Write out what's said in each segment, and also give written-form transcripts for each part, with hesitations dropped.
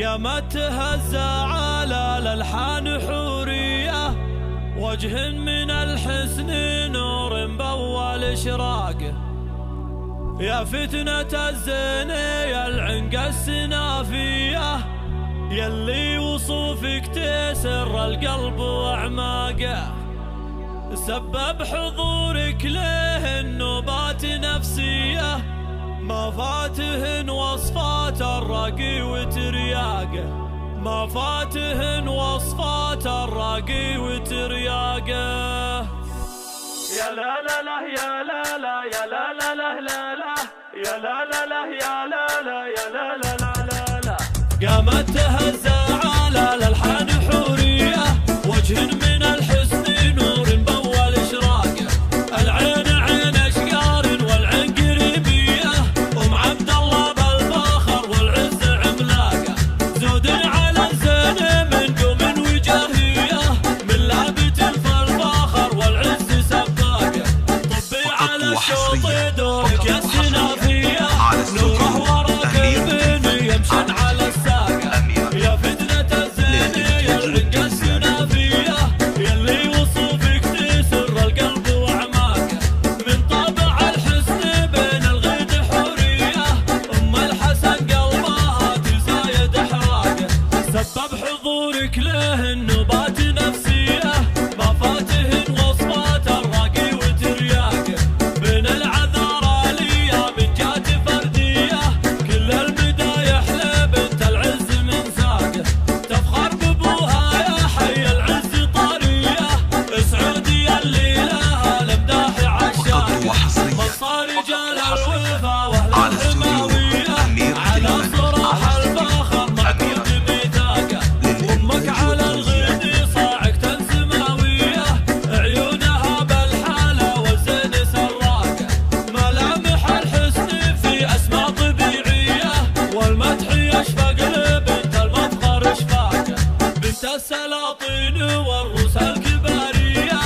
قامت تهزى على الألحان حورية، وجه من الحسن نور بأول إشراقه. يا فتنة الزين يا العنق السنافية، يلي وصوفك تسر القلب وأعماقه. سبب حضورك له النوبات نفسية، ما فاتهن وصفات الراقي وترياقه، ما فاتهن وصفات الراقي وترياقه. يا لا لا لا يا لا لا يا لا لا لا لا لا يا لا لا لا يا لا لا يا لا لا لا لا لا. قامت تهزى على الألحان حورية، وجه من الحسن نور بأول إشراقه. العين عين أشقار والعين قريبية، أم عبد الله بالفخر والعز عملاقه. زود على الزين من قوم وجاهية، من لابت الفخر والعز سباقه. طبي على الشوط دورك يا السنافية، نوره وراك البن يمشن على الساقه. يا فتنة الزين يا العنق السنافية، يلي وصوفك تسر القلب وأعماقه. من طابع الحسن بين الغيد حورية، أم الحسن قلبها تزايد إحراقه. سبب حضورك له النوبات نفسية، ما فاتهن وصفات الراقي وترياقه. بين العذارى ليا من جات فردية، كل المدايح لبنت العز من ساقه. تفخر بابوها يا حي العز طارية، سعودية اللي لها الامداح عشاقه. مصار رجال الوفا واهل الحماوية، على صراح الفخر معقود ميثاقه. امك على الغيد صاعقة سماوية، عيونها بالحالة والزين سراقه. ملامح الحسن في اسماء طبيعية، والمدح يشفق لبنت المفخر اشفاقه. بنت السلاطين والروس الكبارية،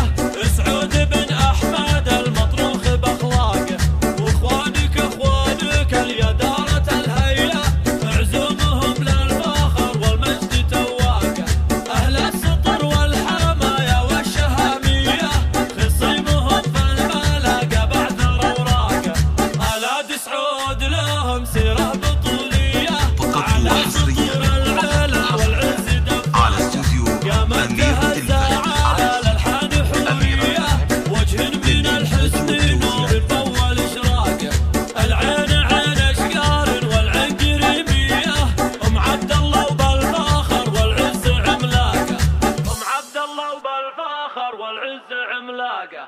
سعود بن احمد المطروخ باخلاقه. واخوانك اخوانك اليدارة الهيئة، عزومهم للفخر والمجد تواقه. اهل السطر والحماية والشهامية، خصيمهم في الملاقى بعثر اوراقه. اولاد سعود لهم سيرة بطولية، على سطور العلا والعز دفاقه. قامت تهزى على الألحان حورية، وجه من الحسن نور بأول إشراقه. العين عين أشقار والعين قريبية، أم عبد الله وبالفخر والعز عملاقه. أم عبد الله وبالفخر والعز عملاقه.